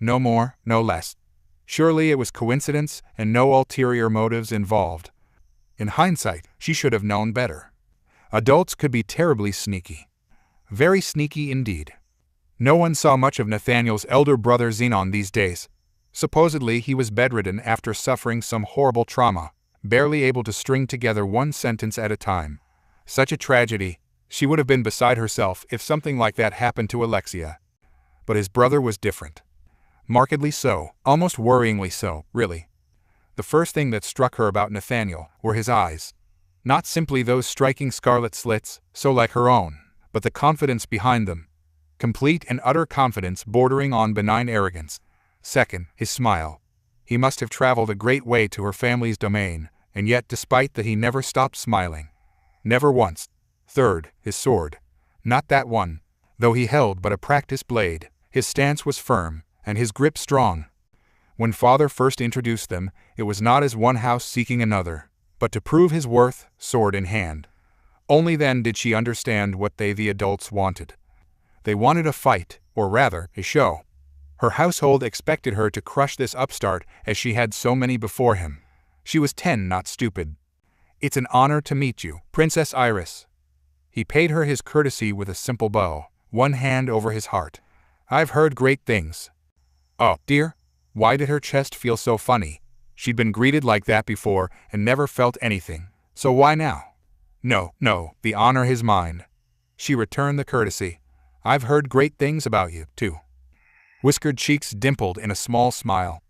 No more, no less. Surely it was coincidence and no ulterior motives involved. In hindsight, she should have known better. Adults could be terribly sneaky. Very sneaky indeed. No one saw much of Nathaniel's elder brother Zenon these days. Supposedly he was bedridden after suffering some horrible trauma, barely able to string together one sentence at a time. Such a tragedy. She would have been beside herself if something like that happened to Alexia. But his brother was different. Markedly so, almost worryingly so, really. The first thing that struck her about Nathaniel were his eyes. Not simply those striking scarlet slits, so like her own, but the confidence behind them. Complete and utter confidence bordering on benign arrogance. Second, his smile. He must have traveled a great way to her family's domain, and yet despite that he never stopped smiling. Never once. Third, his sword. Not that one. Though he held but a practiced blade, his stance was firm, and his grip strong. When father first introduced them, it was not as one house seeking another, but to prove his worth, sword in hand. Only then did she understand what they, the adults, wanted. They wanted a fight, or rather, a show. Her household expected her to crush this upstart as she had so many before him. She was 10, not stupid. It's an honor to meet you, Princess Iris. He paid her his courtesy with a simple bow, one hand over his heart. I've heard great things. Oh, dear. Why did her chest feel so funny? She'd been greeted like that before and never felt anything. So why now? No, the honor is mine. She returned the courtesy. I've heard great things about you, too. Whiskered cheeks dimpled in a small smile.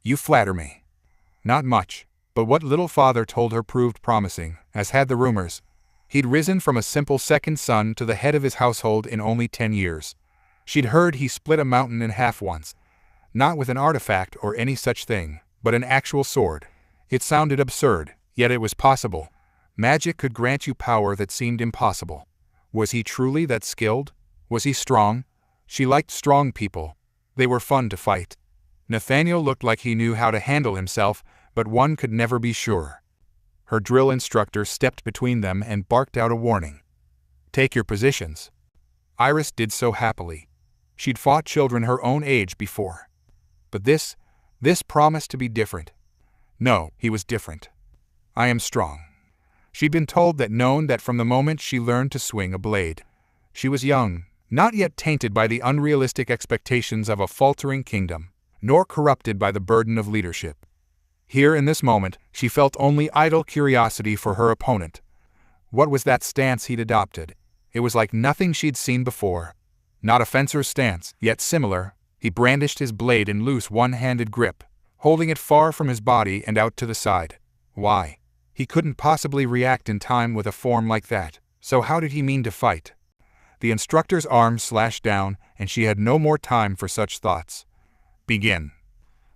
You flatter me. Not much, but what little father told her proved promising, as had the rumors. He'd risen from a simple second son to the head of his household in only 10 years. She'd heard he split a mountain in half once. Not with an artifact or any such thing, but an actual sword. It sounded absurd, yet it was possible. Magic could grant you power that seemed impossible. Was he truly that skilled? Was he strong? She liked strong people. They were fun to fight. Nathaniel looked like he knew how to handle himself, but one could never be sure. Her drill instructor stepped between them and barked out a warning. Take your positions. Iris did so happily. She'd fought children her own age before. But this promised to be different. No, he was different. I am strong. She'd been told that from the moment she learned to swing a blade. She was young, not yet tainted by the unrealistic expectations of a faltering kingdom, nor corrupted by the burden of leadership. Here in this moment, she felt only idle curiosity for her opponent. What was that stance he'd adopted? It was like nothing she'd seen before. Not a fencer's stance, yet similar. He brandished his blade in loose one-handed grip, holding it far from his body and out to the side. Why? He couldn't possibly react in time with a form like that, so how did he mean to fight? The instructor's arm slashed down, and she had no more time for such thoughts. Begin.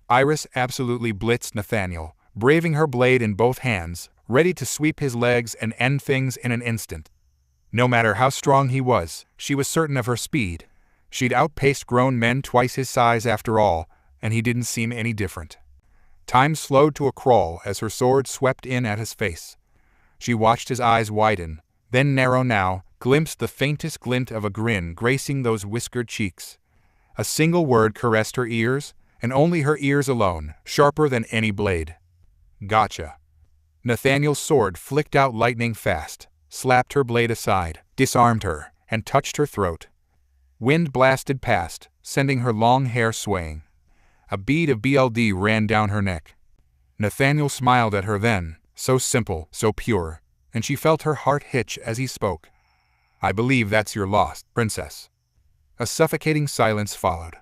Iris absolutely blitzed Nathaniel, braving her blade in both hands, ready to sweep his legs and end things in an instant. No matter how strong he was, she was certain of her speed. She'd outpaced grown men twice his size after all, and he didn't seem any different. Time slowed to a crawl as her sword swept in at his face. She watched his eyes widen, then narrow now, glimpsed the faintest glint of a grin gracing those whiskered cheeks. A single word caressed her ears, and only her ears alone, sharper than any blade. Gotcha. Nathaniel's sword flicked out lightning fast, slapped her blade aside, disarmed her, and touched her throat. Wind blasted past, sending her long hair swaying. A bead of BLD ran down her neck. Nathaniel smiled at her then, so simple, so pure, and she felt her heart hitch as he spoke. I believe that's your loss, princess. A suffocating silence followed.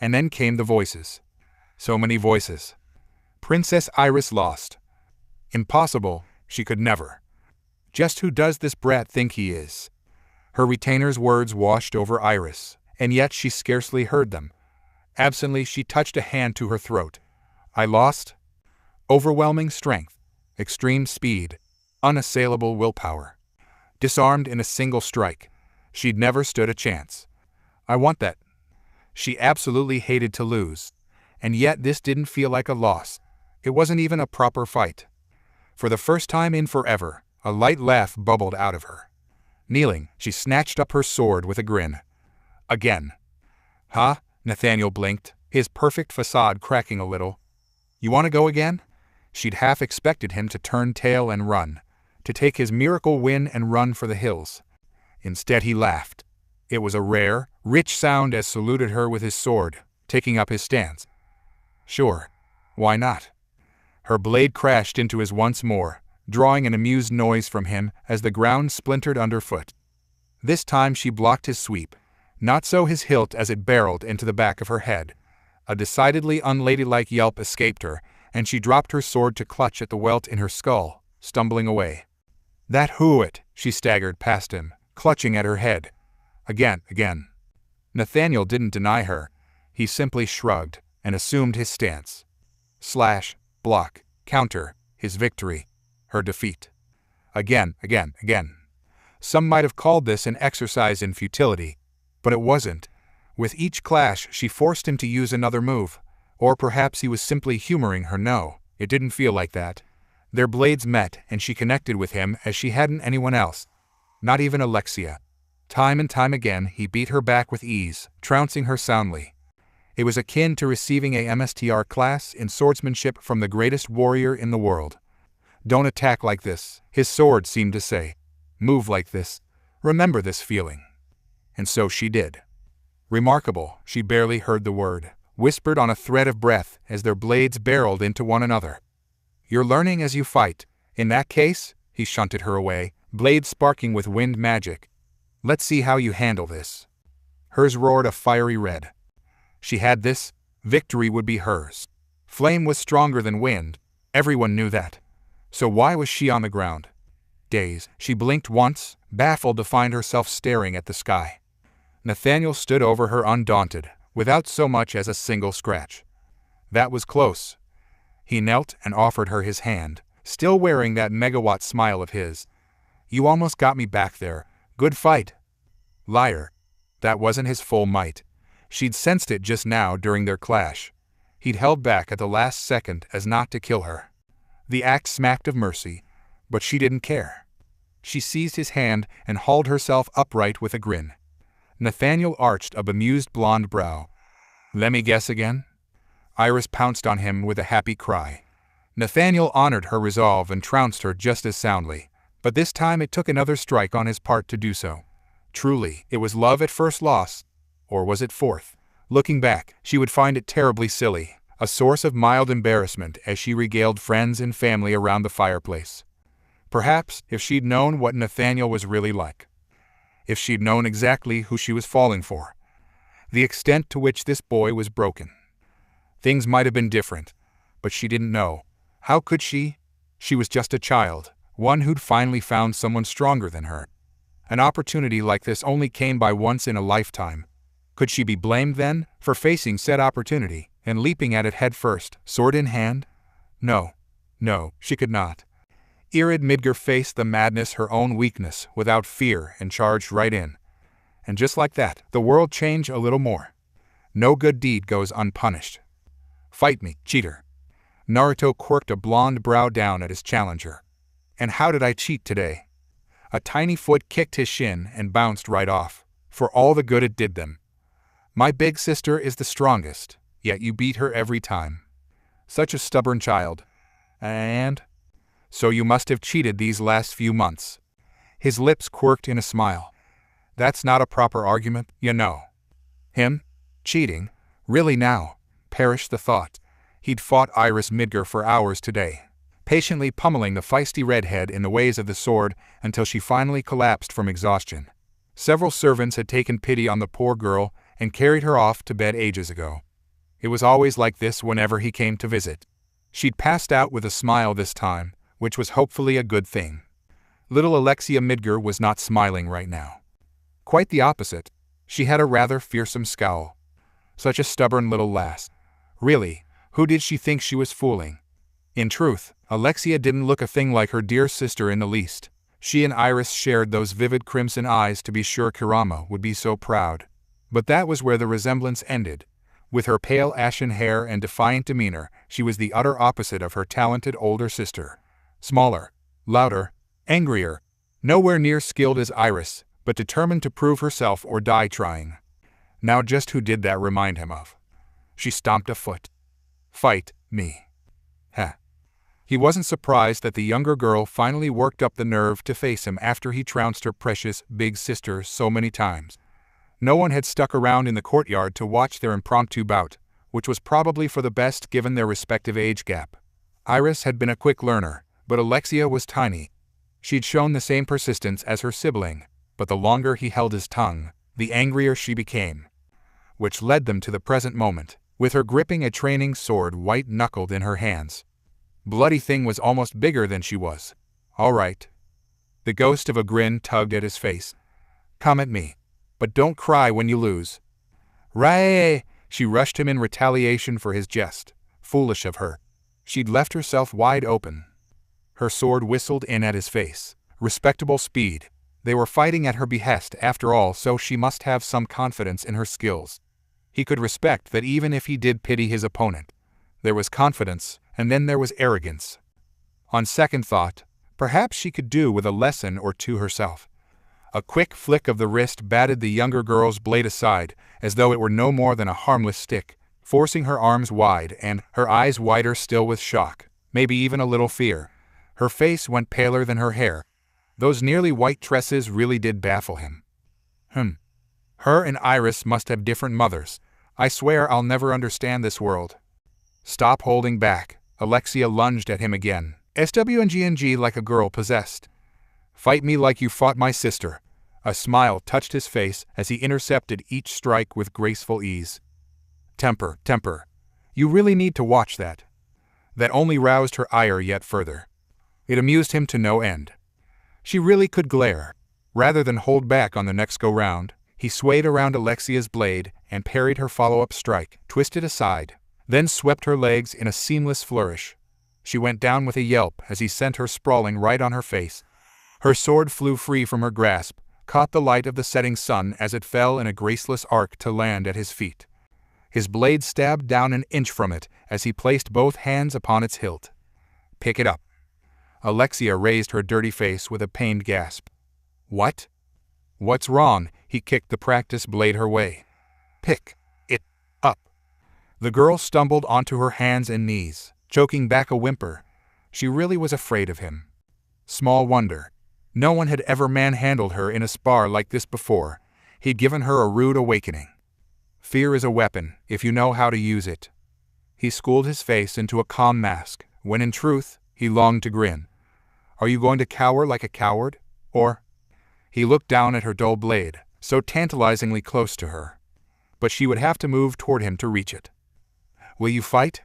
And then came the voices. So many voices. Princess Iris lost. Impossible, she could never. Just who does this brat think he is? Her retainer's words washed over Iris, and yet she scarcely heard them. Absently she touched a hand to her throat. I lost? Overwhelming strength, extreme speed, unassailable willpower. Disarmed in a single strike. She'd never stood a chance. I want that. She absolutely hated to lose. And yet this didn't feel like a loss. It wasn't even a proper fight. For the first time in forever, a light laugh bubbled out of her. Kneeling, she snatched up her sword with a grin. Again. Huh? Nathaniel blinked. his perfect facade cracking a little. "You want to go again?" She'd half expected him to turn tail and run, to take his miracle win and run for the hills. Instead he laughed. It was a rare, rich sound as saluted her with his sword, taking up his stance. Sure. Why not? Her blade crashed into his once more, drawing an amused noise from him as the ground splintered underfoot. This time she blocked his sweep, not so his hilt as it barreled into the back of her head. A decidedly unladylike yelp escaped her, and she dropped her sword to clutch at the welt in her skull, stumbling away. "That hoo-it," she staggered past him, clutching at her head. Again. Nathaniel didn't deny her. He simply shrugged and assumed his stance. Slash, block, counter, his victory, her defeat. Again. Some might have called this an exercise in futility, but it wasn't. With each clash she forced him to use another move, or perhaps he was simply humoring her. No, it didn't feel like that. Their blades met and she connected with him as she hadn't anyone else. Not even Alexia. Time and time again he beat her back with ease, trouncing her soundly. It was akin to receiving a MSTR class in swordsmanship from the greatest warrior in the world. "Don't attack like this," his sword seemed to say. "Move like this. Remember this feeling." And so she did. Remarkable, she barely heard the word, whispered on a thread of breath as their blades barreled into one another. "You're learning as you fight. In that case," he shunted her away, blades sparking with wind magic. "Let's see how you handle this." Hers roared a fiery red. She had this. Victory would be hers. Flame was stronger than wind. Everyone knew that. So why was she on the ground? Dazed, she blinked once, baffled to find herself staring at the sky. Nathaniel stood over her undaunted, without so much as a single scratch. That was close. He knelt and offered her his hand, still wearing that megawatt smile of his. "You almost got me back there. Good fight." Liar. That wasn't his full might. She'd sensed it just now during their clash. He'd held back at the last second as not to kill her. The act smacked of mercy, but she didn't care. She seized his hand and hauled herself upright with a grin. Nathaniel arched a bemused blonde brow. "Let me guess again?" Iris pounced on him with a happy cry. Nathaniel honored her resolve and trounced her just as soundly, but this time it took another strike on his part to do so. Truly, it was love at first loss. Or was it fourth? Looking back, she would find it terribly silly, a source of mild embarrassment as she regaled friends and family around the fireplace. Perhaps, if she'd known what Nathaniel was really like. If she'd known exactly who she was falling for. The extent to which this boy was broken. Things might have been different, but she didn't know. How could she? She was just a child, one who'd finally found someone stronger than her. An opportunity like this only came by once in a lifetime. Could she be blamed then for facing said opportunity and leaping at it head first, sword in hand? No, she could not. Irid Midgar faced the madness, her own weakness, without fear and charged right in. And just like that, the world changed a little more. No good deed goes unpunished. "Fight me, cheater." Naruto quirked a blonde brow down at his challenger. "And how did I cheat today?" A tiny foot kicked his shin and bounced right off, for all the good it did them. "My big sister is the strongest, yet you beat her every time. Such a stubborn child. And? So you must have cheated these last few months." His lips quirked in a smile. "That's not a proper argument, you know." Him? Cheating? Really now? Perish the thought. He'd fought Iris Midgar for hours today, patiently pummeling the feisty redhead in the ways of the sword until she finally collapsed from exhaustion. Several servants had taken pity on the poor girl and carried her off to bed ages ago. It was always like this whenever he came to visit. She'd passed out with a smile this time, which was hopefully a good thing. Little Alexia Midgar was not smiling right now. Quite the opposite. She had a rather fearsome scowl. Such a stubborn little lass. Really, who did she think she was fooling? In truth, Alexia didn't look a thing like her dear sister in the least. She and Iris shared those vivid crimson eyes. To be sure, Kurama would be so proud. But that was where the resemblance ended. With her pale ashen hair and defiant demeanor, she was the utter opposite of her talented older sister. Smaller, louder, angrier, nowhere near skilled as Iris, but determined to prove herself or die trying. Now just who did that remind him of? She stomped a foot. Fight me. Heh. He wasn't surprised that the younger girl finally worked up the nerve to face him after he trounced her precious big sister so many times. No one had stuck around in the courtyard to watch their impromptu bout, which was probably for the best given their respective age gap. Iris had been a quick learner, but Alexia was tiny. She'd shown the same persistence as her sibling, but the longer he held his tongue, the angrier she became. Which led them to the present moment, with her gripping a training sword white-knuckled in her hands. Bloody thing was almost bigger than she was. All right. The ghost of a grin tugged at his face. Come at me, but don't cry when you lose. Rai! She rushed him in retaliation for his jest. Foolish of her. She'd left herself wide open. Her sword whistled in at his face. Respectable speed. They were fighting at her behest after all, so she must have some confidence in her skills. He could respect that even if he did pity his opponent. There was confidence, and then there was arrogance. On second thought, perhaps she could do with a lesson or two herself. A quick flick of the wrist batted the younger girl's blade aside, as though it were no more than a harmless stick, forcing her arms wide and her eyes wider still with shock, maybe even a little fear. Her face went paler than her hair. Those nearly white tresses really did baffle him. Her and Iris must have different mothers. I swear I'll never understand this world. Stop holding back. Alexia lunged at him again, SWNGNG like a girl possessed. Fight me like you fought my sister. A smile touched his face as he intercepted each strike with graceful ease. Temper. You really need to watch that. That only roused her ire yet further. It amused him to no end. She really could glare. Rather than hold back on the next go-round, he swayed around Alexia's blade and parried her follow-up strike, twisted aside, then swept her legs in a seamless flourish. She went down with a yelp as he sent her sprawling right on her face. Her sword flew free from her grasp, caught the light of the setting sun as it fell in a graceless arc to land at his feet. His blade stabbed down an inch from it as he placed both hands upon its hilt. Pick it up. Alexia raised her dirty face with a pained gasp. What? What's wrong? He kicked the practice blade her way. Pick it up. The girl stumbled onto her hands and knees, choking back a whimper. She really was afraid of him. Small wonder. No one had ever manhandled her in a spar like this before. He'd given her a rude awakening. Fear is a weapon, if you know how to use it. He schooled his face into a calm mask, when in truth, he longed to grin. Are you going to cower like a coward? Or? He looked down at her dull blade, so tantalizingly close to her. But she would have to move toward him to reach it. Will you fight?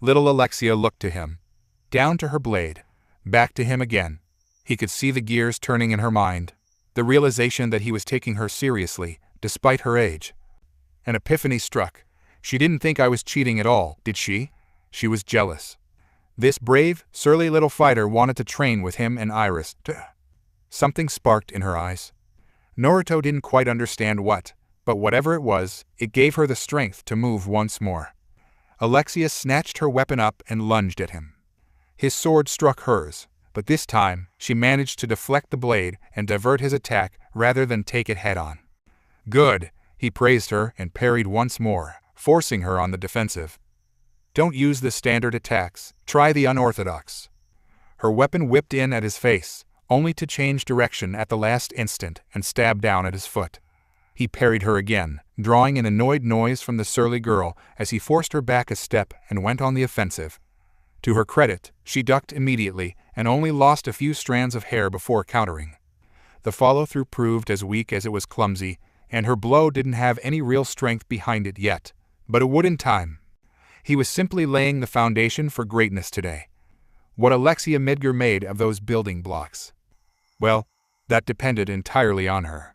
Little Alexia looked to him. Down to her blade. Back to him again. He could see the gears turning in her mind. The realization that he was taking her seriously, despite her age. An epiphany struck. She didn't think I was cheating at all, did she? She was jealous. This brave, surly little fighter wanted to train with him and Iris. Something sparked in her eyes. Naruto didn't quite understand what, but whatever it was, it gave her the strength to move once more. Alexia snatched her weapon up and lunged at him. His sword struck hers, but this time she managed to deflect the blade and divert his attack rather than take it head-on. Good, he praised her and parried once more, forcing her on the defensive. Don't use the standard attacks, try the unorthodox. Her weapon whipped in at his face, only to change direction at the last instant and stab down at his foot. He parried her again, drawing an annoyed noise from the surly girl as he forced her back a step and went on the offensive. To her credit, she ducked immediately and only lost a few strands of hair before countering. The follow-through proved as weak as it was clumsy, and her blow didn't have any real strength behind it yet, but it would in time. He was simply laying the foundation for greatness today. What Alexia Midgar made of those building blocks? Well, that depended entirely on her.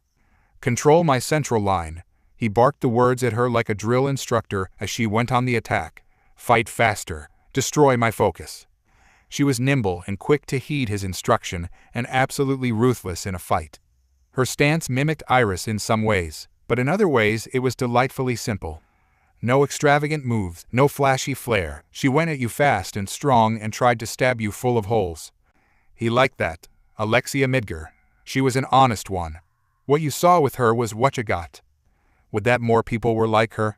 Control my central line. He barked the words at her like a drill instructor as she went on the attack. Fight faster. Destroy my focus. She was nimble and quick to heed his instruction and absolutely ruthless in a fight. Her stance mimicked Iris in some ways, but in other ways it was delightfully simple. No extravagant moves, no flashy flair. She went at you fast and strong and tried to stab you full of holes. He liked that. Alexia Midgar. She was an honest one. What you saw with her was what you got. Would that more people were like her?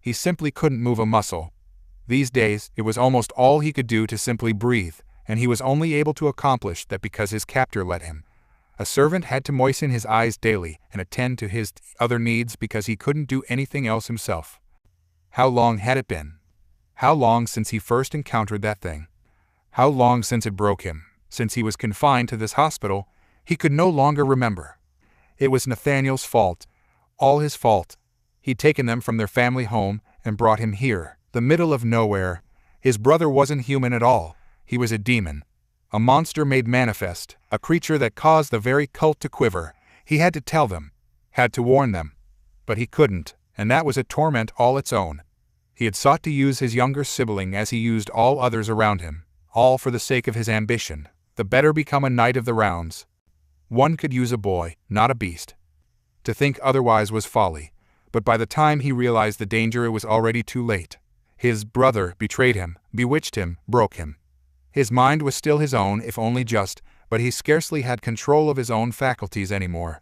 He simply couldn't move a muscle. These days, it was almost all he could do to simply breathe, and he was only able to accomplish that because his captor let him. A servant had to moisten his eyes daily and attend to his other needs because he couldn't do anything else himself. How long had it been? How long since he first encountered that thing? How long since it broke him? Since he was confined to this hospital, he could no longer remember. It was Nathaniel's fault. All his fault. He'd taken them from their family home and brought him here, the middle of nowhere. His brother wasn't human at all. He was a demon. A monster made manifest, a creature that caused the very cult to quiver. He had to tell them, had to warn them. But he couldn't, and that was a torment all its own. He had sought to use his younger sibling as he used all others around him, all for the sake of his ambition, the better become a knight of the rounds. One could use a boy, not a beast. To think otherwise was folly, but by the time he realized the danger it was already too late. His brother betrayed him, bewitched him, broke him. His mind was still his own, if only just, but he scarcely had control of his own faculties anymore.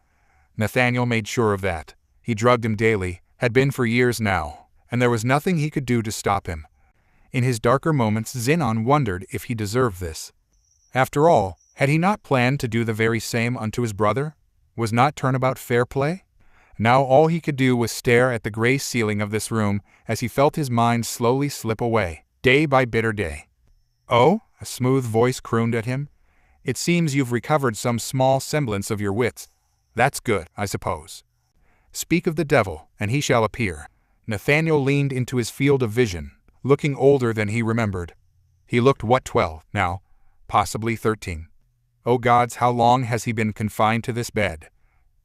Nathaniel made sure of that. He drugged him daily, had been for years now, and there was nothing he could do to stop him. In his darker moments, Zenon wondered if he deserved this. After all, had he not planned to do the very same unto his brother? Was not turnabout fair play? Now all he could do was stare at the gray ceiling of this room as he felt his mind slowly slip away, day by bitter day. "Oh?" a smooth voice crooned at him. "It seems you've recovered some small semblance of your wits. That's good, I suppose. Speak of the devil, and he shall appear." Nathaniel leaned into his field of vision, looking older than he remembered. He looked 12 now, possibly 13. Oh gods, how long has he been confined to this bed?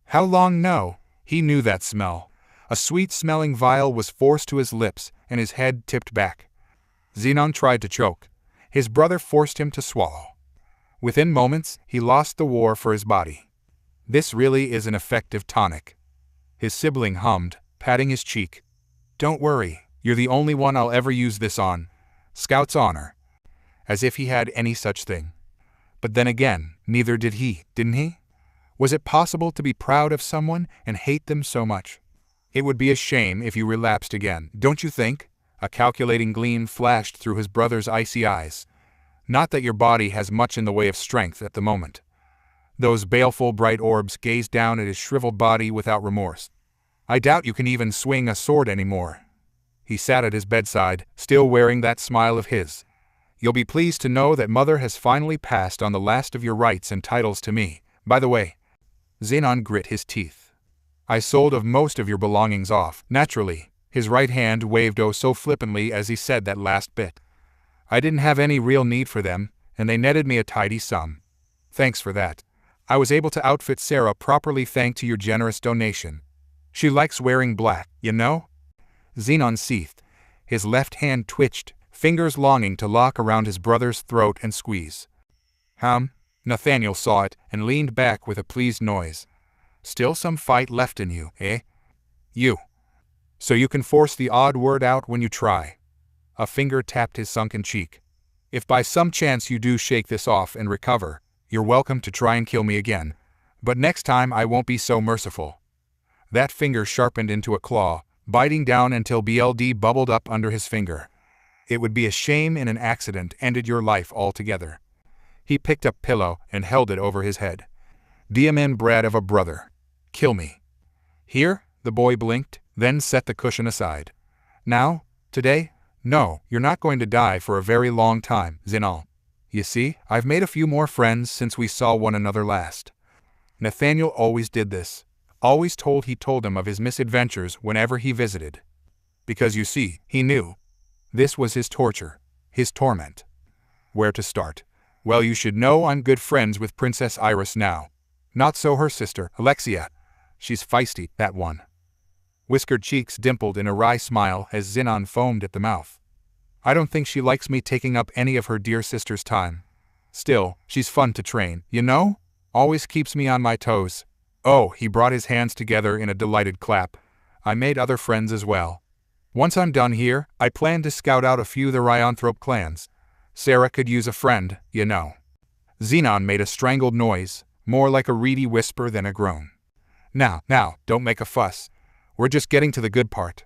How long? No, he knew that smell. A sweet-smelling vial was forced to his lips, and his head tipped back. Zenon tried to choke. His brother forced him to swallow. Within moments, he lost the war for his body. This really is an effective tonic. His sibling hummed, patting his cheek. "Don't worry, you're the only one I'll ever use this on. Scout's honor." As if he had any such thing. But then again, neither did he, didn't he? Was it possible to be proud of someone and hate them so much? It would be a shame if you relapsed again, don't you think? A calculating gleam flashed through his brother's icy eyes. "Not that your body has much in the way of strength at the moment." Those baleful bright orbs gazed down at his shriveled body without remorse. "I doubt you can even swing a sword anymore." He sat at his bedside, still wearing that smile of his. "You'll be pleased to know that Mother has finally passed on the last of your rights and titles to me. By the way," Zenon grit his teeth, "I sold of most of your belongings off, naturally." His right hand waved oh so flippantly as he said that last bit. "I didn't have any real need for them, and they netted me a tidy sum. Thanks for that. I was able to outfit Sarah properly thanks to your generous donation. She likes wearing black, you know?" Zenon seethed. His left hand twitched, fingers longing to lock around his brother's throat and squeeze. Nathaniel saw it and leaned back with a pleased noise. "Still some fight left in you, eh? You. So you can force the odd word out when you try." A finger tapped his sunken cheek. "If by some chance you do shake this off and recover, you're welcome to try and kill me again. But next time I won't be so merciful." That finger sharpened into a claw, biting down until BLD bubbled up under his finger. "It would be a shame in an accident ended your life altogether." He picked up pillow and held it over his head. "Diamond brat of a brother. Kill me." "Here?" the boy blinked, then set the cushion aside. "Now? Today? No, you're not going to die for a very long time, Zenon. You see, I've made a few more friends since we saw one another last." Nathaniel always did this. Always he told them of his misadventures whenever he visited. Because you see, he knew. This was his torture, his torment. Where to start? Well, you should know I'm good friends with Princess Iris now. Not so her sister, Alexia. She's feisty, that one. Whiskered cheeks dimpled in a wry smile as Zenon foamed at the mouth. "I don't think she likes me taking up any of her dear sister's time. Still, she's fun to train, you know? Always keeps me on my toes." Oh, he brought his hands together in a delighted clap. "I made other friends as well. Once I'm done here, I plan to scout out a few of the Ryanthrope clans. Sarah could use a friend, you know." Zenon made a strangled noise, more like a reedy whisper than a groan. Now, don't make a fuss. We're just getting to the good part."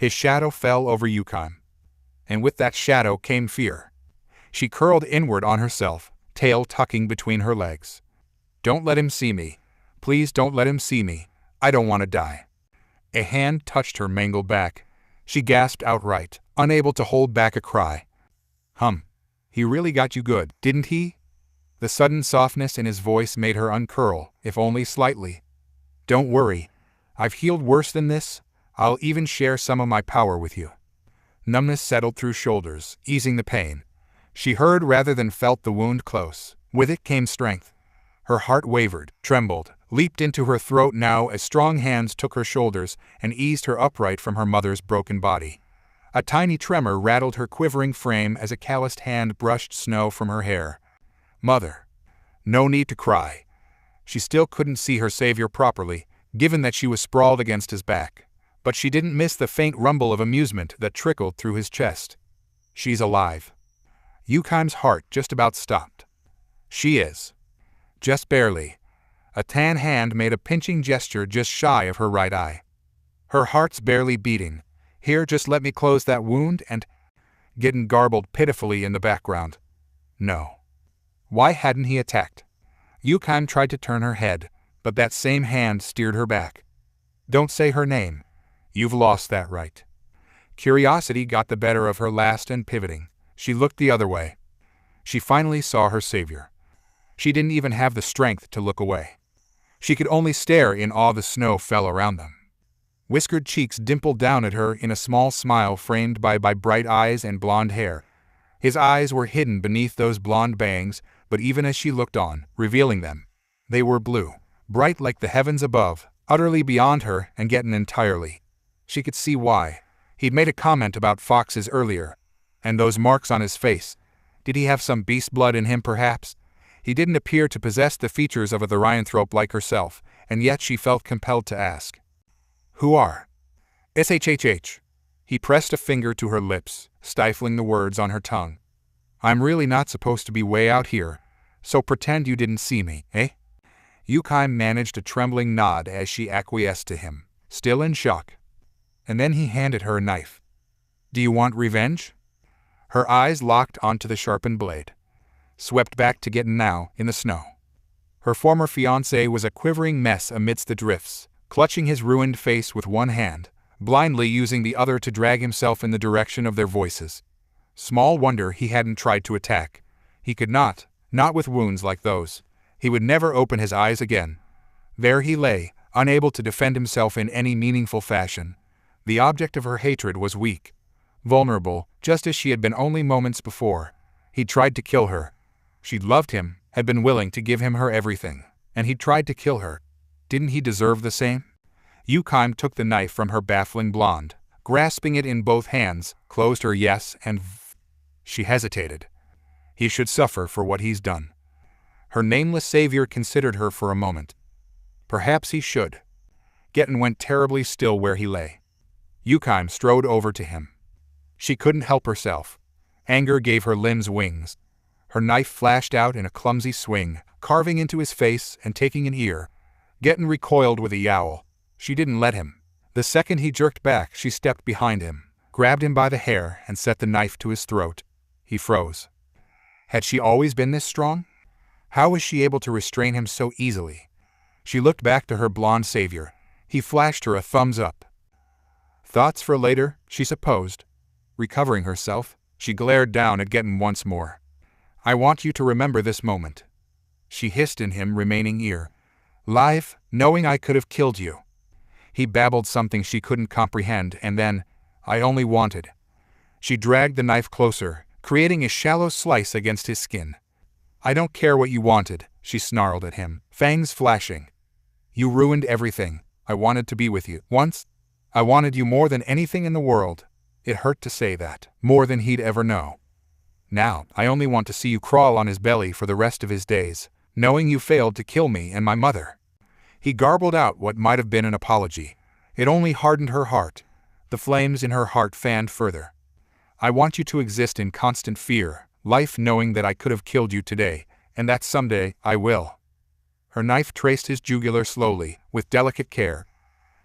His shadow fell over Yukime. And with that shadow came fear. She curled inward on herself, tail tucking between her legs. "Don't let him see me. Please don't let him see me. I don't want to die." A hand touched her mangled back. She gasped outright, unable to hold back a cry. He really got you good, didn't he?" The sudden softness in his voice made her uncurl, if only slightly. "Don't worry. I've healed worse than this. I'll even share some of my power with you." Numbness settled through shoulders, easing the pain. She heard rather than felt the wound close. With it came strength. Her heart wavered, trembled, leaped into her throat now as strong hands took her shoulders and eased her upright from her mother's broken body. A tiny tremor rattled her quivering frame as a calloused hand brushed snow from her hair. "Mother." No need to cry. She still couldn't see her savior properly, given that she was sprawled against his back. But she didn't miss the faint rumble of amusement that trickled through his chest. "She's alive." Yukime's heart just about stopped. "She is." Just barely. A tan hand made a pinching gesture just shy of her right eye. Her heart's barely beating. "Here, just let me close that wound and—" Getting garbled pitifully in the background. No. Why hadn't he attacked? Yukime tried to turn her head, but that same hand steered her back. "Don't say her name. You've lost that right." Curiosity got the better of her last and pivoting. She looked the other way. She finally saw her savior. She didn't even have the strength to look away. She could only stare in awe. The snow fell around them. Whiskered cheeks dimpled down at her in a small smile framed by bright eyes and blonde hair. His eyes were hidden beneath those blonde bangs, but even as she looked on, revealing them, they were blue, bright like the heavens above, utterly beyond her and getting entirely. She could see why. He'd made a comment about foxes earlier. And those marks on his face. Did he have some beast blood in him perhaps? He didn't appear to possess the features of a therianthrope like herself, and yet she felt compelled to ask. "Who are?" "SHHH." He pressed a finger to her lips, stifling the words on her tongue. "I'm really not supposed to be way out here, so pretend you didn't see me, eh?" Yukime managed a trembling nod as she acquiesced to him, still in shock. And then he handed her a knife. "Do you want revenge?" Her eyes locked onto the sharpened blade. Swept back to get now, in the snow. Her former fiancé was a quivering mess amidst the drifts, clutching his ruined face with one hand, blindly using the other to drag himself in the direction of their voices. Small wonder he hadn't tried to attack. He could not with wounds like those. He would never open his eyes again. There he lay, unable to defend himself in any meaningful fashion. The object of her hatred was weak, vulnerable, just as she had been only moments before. He'd tried to kill her. She'd loved him, had been willing to give him her everything, and he'd tried to kill her. Didn't he deserve the same? Yukime took the knife from her baffling blonde, grasping it in both hands, closed her yes and She hesitated. He should suffer for what he's done. Her nameless savior considered her for a moment. Perhaps he should. Getten went terribly still where he lay. Yukime strode over to him. She couldn't help herself. Anger gave her limbs wings. Her knife flashed out in a clumsy swing, carving into his face and taking an ear. Getten recoiled with a yowl. She didn't let him. The second he jerked back, she stepped behind him, grabbed him by the hair and set the knife to his throat. He froze. Had she always been this strong? How was she able to restrain him so easily? She looked back to her blonde savior. He flashed her a thumbs up. Thoughts for later, she supposed. Recovering herself, she glared down at Getten once more. "I want you to remember this moment." She hissed in him remaining ear. "Live, knowing I could have killed you." He babbled something she couldn't comprehend, and then, "I only wanted." She dragged the knife closer, creating a shallow slice against his skin. "I don't care what you wanted," she snarled at him, fangs flashing. "You ruined everything. I wanted to be with you. Once. I wanted you more than anything in the world." It hurt to say that, more than he'd ever know. "Now, I only want to see you crawl on his belly for the rest of his days, knowing you failed to kill me and my mother." He garbled out what might have been an apology. It only hardened her heart. The flames in her heart fanned further. "I want you to exist in constant fear, life knowing that I could have killed you today, and that someday I will." Her knife traced his jugular slowly, with delicate care.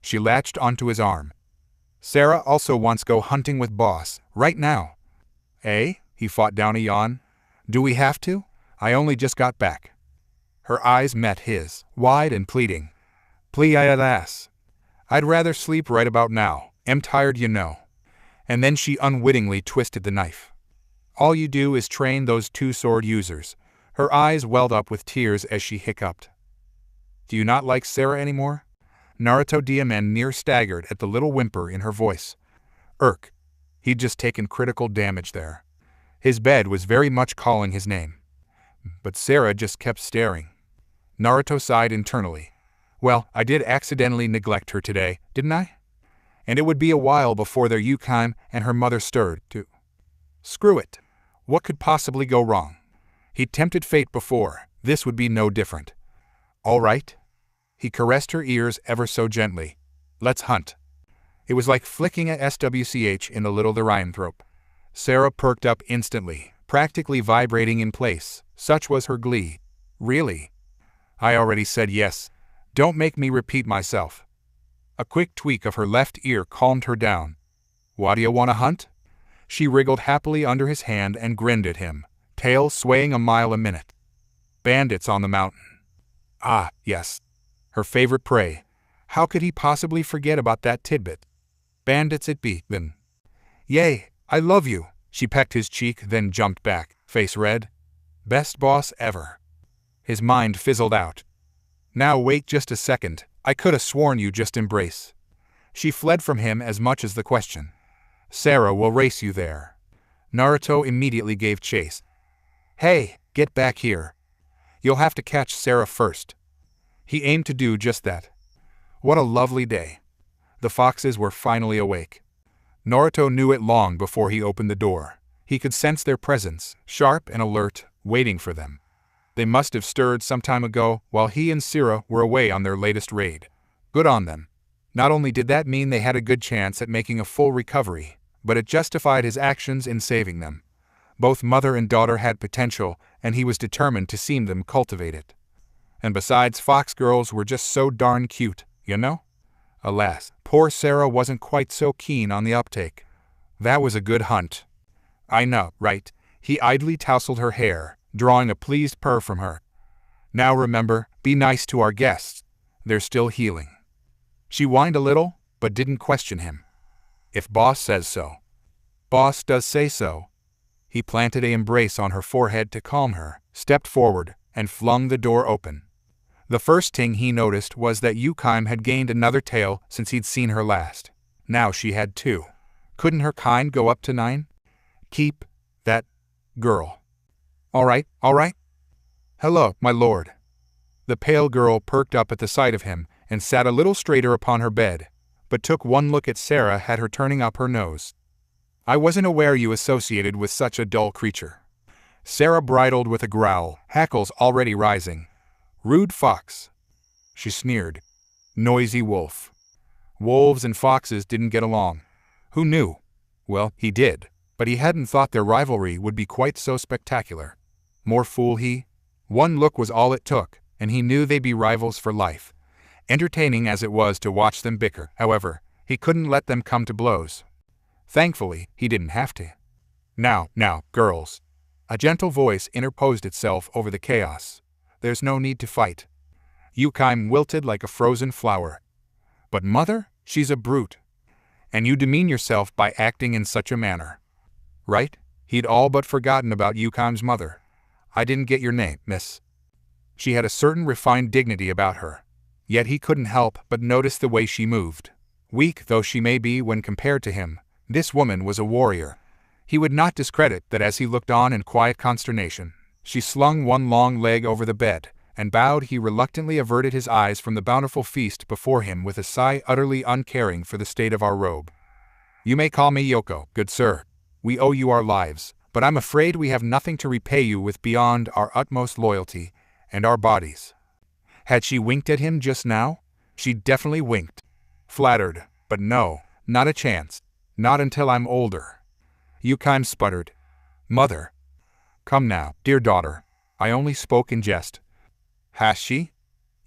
She latched onto his arm. Sarah also wants go hunting with boss, right now. Eh? He fought down a yawn. Do we have to? I only just got back. Her eyes met his, wide and pleading. Please ass. I'd rather sleep right about now. Am tired, you know. And then she unwittingly twisted the knife. All you do is train those two sword users. Her eyes welled up with tears as she hiccuped. Do you not like Sarah anymore? NarutoXDelta near staggered at the little whimper in her voice. Irk. He'd just taken critical damage there. His bed was very much calling his name. But Sarah just kept staring. Naruto sighed internally. Well, I did accidentally neglect her today, didn't I? And it would be a while before their Yukime and her mother stirred, too. Screw it. What could possibly go wrong? He'd tempted fate before. This would be no different. All right. He caressed her ears ever so gently. Let's hunt. It was like flicking a SWCH in the little thrope. Sarah perked up instantly, practically vibrating in place. Such was her glee. Really? I already said yes. Don't make me repeat myself. A quick tweak of her left ear calmed her down. Why do you want to hunt? She wriggled happily under his hand and grinned at him, tail swaying a mile a minute. Bandits on the mountain. Ah, yes. Her favorite prey. How could he possibly forget about that tidbit? Bandits it be, then. Yay, I love you. She pecked his cheek, then jumped back, face red. Best boss ever. His mind fizzled out. Now wait just a second, I could have sworn you just embrace. She fled from him as much as the question. Sarah will race you there. Naruto immediately gave chase. Hey, get back here. You'll have to catch Sarah first. He aimed to do just that. What a lovely day. The foxes were finally awake. Naruto knew it long before he opened the door. He could sense their presence, sharp and alert, waiting for them. They must have stirred some time ago while he and Sarah were away on their latest raid. Good on them. Not only did that mean they had a good chance at making a full recovery, but it justified his actions in saving them. Both mother and daughter had potential, and he was determined to see them cultivate it. And besides, fox girls were just so darn cute, you know? Alas, poor Sarah wasn't quite so keen on the uptake. That was a good hunt. I know, right? He idly tousled her hair, drawing a pleased purr from her. Now remember, be nice to our guests. They're still healing. She whined a little, but didn't question him. If boss says so. Boss does say so. He planted an embrace on her forehead to calm her, stepped forward, and flung the door open. The first thing he noticed was that Yukime had gained another tail since he'd seen her last. Now she had 2. Couldn't her kind go up to 9? Keep that girl. All right. Hello, my lord. The pale girl perked up at the sight of him and sat a little straighter upon her bed, but took one look at Sarah had her turning up her nose. I wasn't aware you associated with such a dull creature. Sarah bridled with a growl, hackles already rising. Rude fox. She sneered. Noisy wolf. Wolves and foxes didn't get along. Who knew? Well, he did, but he hadn't thought their rivalry would be quite so spectacular. More fool he? One look was all it took, and he knew they'd be rivals for life. Entertaining as it was to watch them bicker, however, he couldn't let them come to blows. Thankfully, he didn't have to. Now, girls. A gentle voice interposed itself over the chaos. There's no need to fight. Yukime wilted like a frozen flower. But mother, she's a brute. And you demean yourself by acting in such a manner. Right? He'd all but forgotten about Yukime's mother. I didn't get your name, miss. She had a certain refined dignity about her. Yet he couldn't help but notice the way she moved. Weak though she may be when compared to him, this woman was a warrior. He would not discredit that as he looked on in quiet consternation. She slung one long leg over the bed, and bowed. He reluctantly averted his eyes from the bountiful feast before him with a sigh utterly uncaring for the state of our robe. You may call me Yoko, good sir. We owe you our lives, but I'm afraid we have nothing to repay you with beyond our utmost loyalty and our bodies. Had she winked at him just now? She definitely winked. Flattered, but no, not a chance. Not until I'm older. Yukime sputtered. Mother. Come now, dear daughter. I only spoke in jest. Has she?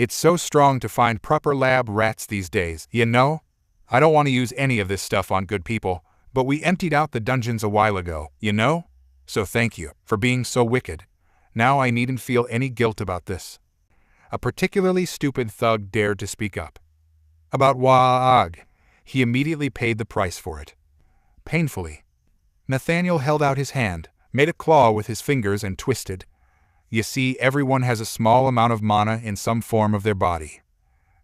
It's so strong to find proper lab rats these days, you know? I don't want to use any of this stuff on good people, but we emptied out the dungeons a while ago, you know? So thank you for being so wicked. Now I needn't feel any guilt about this. A particularly stupid thug dared to speak up. About Waag. He immediately paid the price for it. Painfully. Nathaniel held out his hand, made a claw with his fingers and twisted. You see, everyone has a small amount of mana in some form of their body.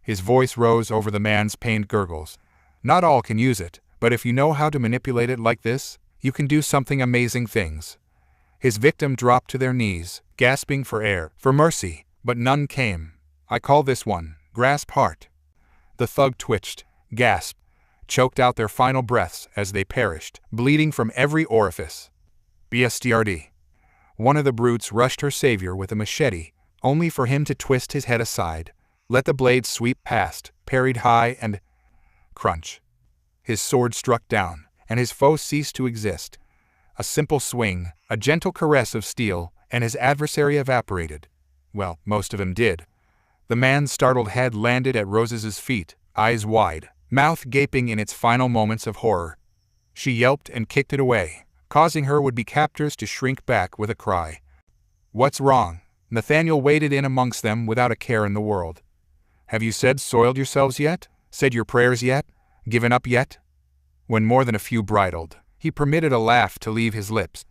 His voice rose over the man's pained gurgles. Not all can use it, but if you know how to manipulate it like this, you can do something amazing things. His victim dropped to their knees, gasping for air, for mercy, but none came. I call this one, grasp heart. The thug twitched, gasped, choked out their final breaths as they perished, bleeding from every orifice. BSTRD. One of the brutes rushed her savior with a machete, only for him to twist his head aside, let the blade sweep past, parried high and crunch. His sword struck down, and his foe ceased to exist. A simple swing, a gentle caress of steel, and his adversary evaporated. Well, most of him did. The man's startled head landed at Rose's feet, eyes wide, mouth gaping in its final moments of horror. She yelped and kicked it away, causing her would-be captors to shrink back with a cry. What's wrong? Nathaniel waded in amongst them without a care in the world. Have you soiled yourselves yet? Said your prayers yet? Given up yet? When more than a few bridled, he permitted a laugh to leave his lips.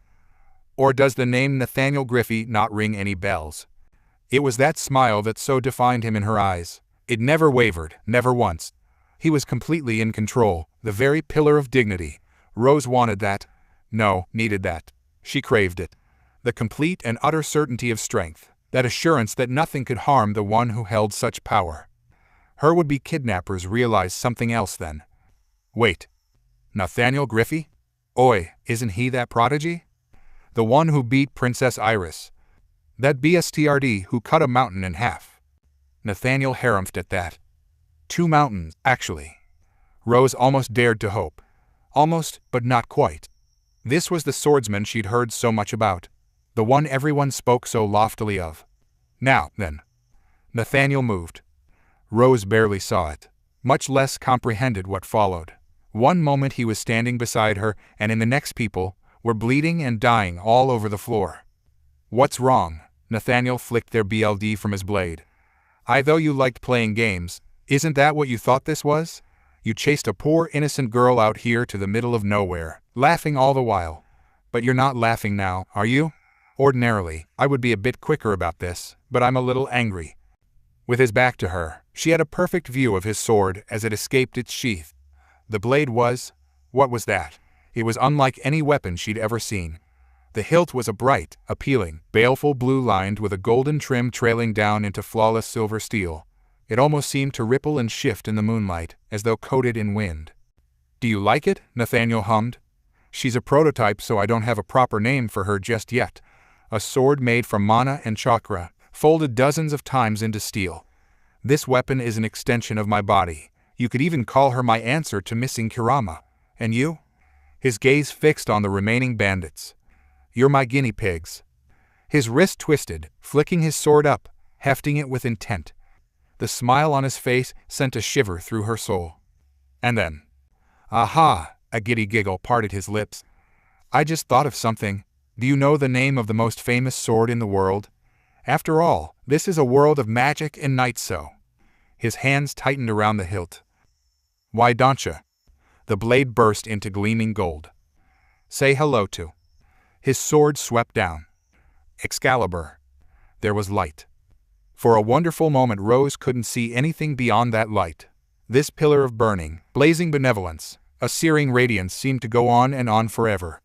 Or does the name Nathaniel Griffey not ring any bells? It was that smile that so defined him in her eyes. It never wavered, never once. He was completely in control, the very pillar of dignity. Rose wanted that. No, needed that. She craved it. The complete and utter certainty of strength, that assurance that nothing could harm the one who held such power. Her would-be kidnappers realized something else then. Wait. Nathaniel Griffey? Oi, isn't he that prodigy? The one who beat Princess Iris. That BSTRD who cut a mountain in half. Nathaniel harumphed at that. 2 mountains, actually. Rose almost dared to hope. Almost, but not quite. This was the swordsman she'd heard so much about. The one everyone spoke so loftily of. Now, then. Nathaniel moved. Rose barely saw it, much less comprehended what followed. One moment he was standing beside her, and in the next people were bleeding and dying all over the floor. What's wrong? Nathaniel flicked their BLD from his blade. I thought you liked playing games. Isn't that what you thought this was? You chased a poor innocent girl out here to the middle of nowhere, laughing all the while. But you're not laughing now, are you? Ordinarily, I would be a bit quicker about this, but I'm a little angry. With his back to her, she had a perfect view of his sword as it escaped its sheath. The blade was... what was that? It was unlike any weapon she'd ever seen. The hilt was a bright, appealing, baleful blue lined with a golden trim trailing down into flawless silver steel. It almost seemed to ripple and shift in the moonlight, as though coated in wind. Do you like it? Nathaniel hummed. She's a prototype, so I don't have a proper name for her just yet. A sword made from mana and chakra, folded dozens of times into steel. This weapon is an extension of my body. You could even call her my answer to missing Kurama. And you? His gaze fixed on the remaining bandits. You're my guinea pigs. His wrist twisted, flicking his sword up, hefting it with intent. The smile on his face sent a shiver through her soul. And then, aha, a giddy giggle parted his lips. I just thought of something. Do you know the name of the most famous sword in the world? After all, this is a world of magic and night so. His hands tightened around the hilt. Why don't you? The blade burst into gleaming gold. Say hello to. His sword swept down. Excalibur. There was light. For a wonderful moment Rose couldn't see anything beyond that light. This pillar of burning, blazing benevolence, a searing radiance seemed to go on and on forever.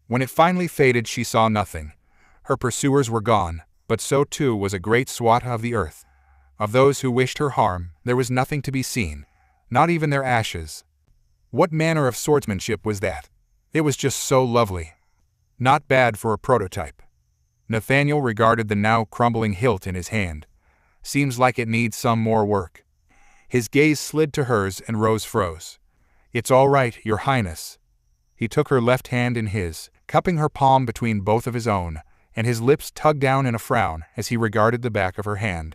When it finally faded she saw nothing. Her pursuers were gone, but so too was a great swath of the earth. Of those who wished her harm, there was nothing to be seen. Not even their ashes. What manner of swordsmanship was that? It was just so lovely. Not bad for a prototype. Nathaniel regarded the now crumbling hilt in his hand. Seems like it needs some more work. His gaze slid to hers and Rose froze. It's all right, Your Highness. He took her left hand in his, cupping her palm between both of his own, and his lips tugged down in a frown as he regarded the back of her hand.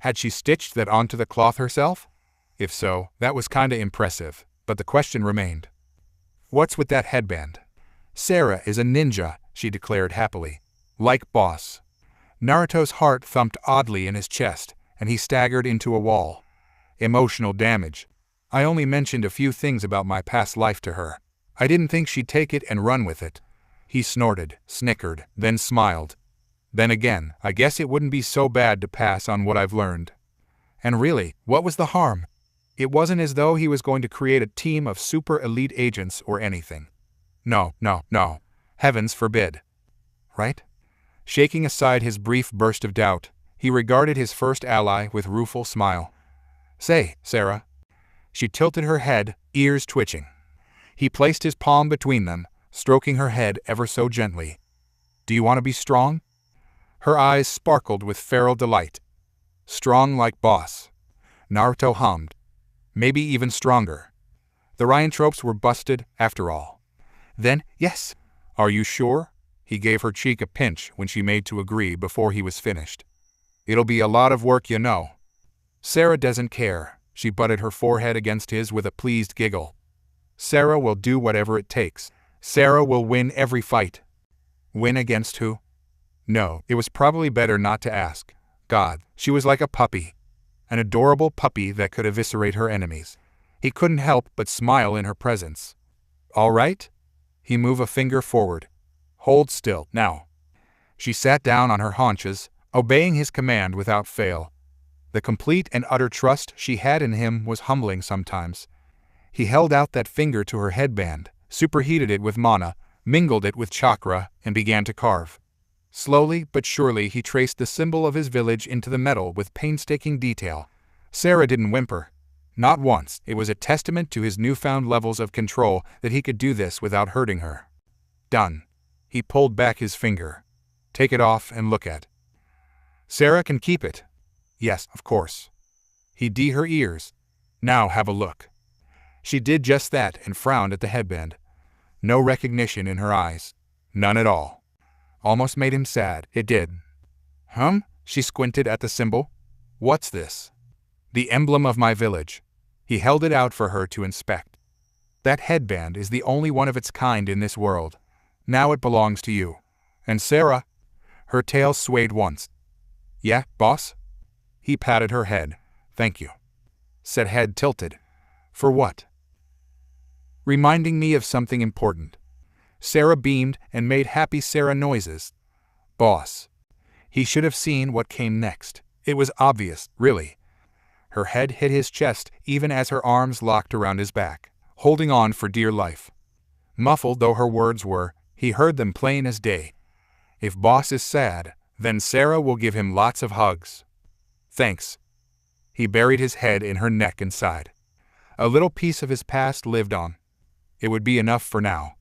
Had she stitched that onto the cloth herself? If so, that was kinda impressive, but the question remained. What's with that headband? Sarah is a ninja, she declared happily. Like boss. Naruto's heart thumped oddly in his chest, and he staggered into a wall. Emotional damage. I only mentioned a few things about my past life to her. I didn't think she'd take it and run with it. He snorted, snickered, then smiled. Then again, I guess it wouldn't be so bad to pass on what I've learned. And really, what was the harm? It wasn't as though he was going to create a team of super elite agents or anything. No. Heavens forbid. Right? Shaking aside his brief burst of doubt, he regarded his first ally with rueful smile. Say, Sarah. She tilted her head, ears twitching. He placed his palm between them, stroking her head ever so gently. Do you want to be strong? Her eyes sparkled with feral delight. Strong like boss. Naruto hummed. Maybe even stronger. The Ryan tropes were busted, after all. Then, yes. Are you sure? He gave her cheek a pinch when she made to agree before he was finished. It'll be a lot of work, you know. Sarah doesn't care. She butted her forehead against his with a pleased giggle. Sarah will do whatever it takes. Sarah will win every fight. Win against who? No, it was probably better not to ask. God, she was like a puppy. An adorable puppy that could eviscerate her enemies. He couldn't help but smile in her presence. All right? He moved a finger forward. Hold still, now. She sat down on her haunches, obeying his command without fail. The complete and utter trust she had in him was humbling sometimes. He held out that finger to her headband, superheated it with mana, mingled it with chakra, and began to carve. Slowly but surely he traced the symbol of his village into the metal with painstaking detail. Sarah didn't whimper. Not once. It was a testament to his newfound levels of control that he could do this without hurting her. Done. He pulled back his finger. Take it off and look at. Sarah can keep it. Yes, of course. He did her ears. Now have a look. She did just that and frowned at the headband. No recognition in her eyes. None at all. Almost made him sad, it did. She squinted at the symbol. What's this? The emblem of my village. He held it out for her to inspect. That headband is the only one of its kind in this world. Now it belongs to you. And Sarah? Her tail swayed once. Yeah, boss? He patted her head. Thank you. Said head tilted. For what? Reminding me of something important. Sarah beamed and made happy Sarah noises. Boss. He should have seen what came next. It was obvious, really. Her head hit his chest even as her arms locked around his back, holding on for dear life. Muffled though her words were, he heard them plain as day. If boss is sad, then Sarah will give him lots of hugs. Thanks. He buried his head in her neck and sighed. A little piece of his past lived on. It would be enough for now.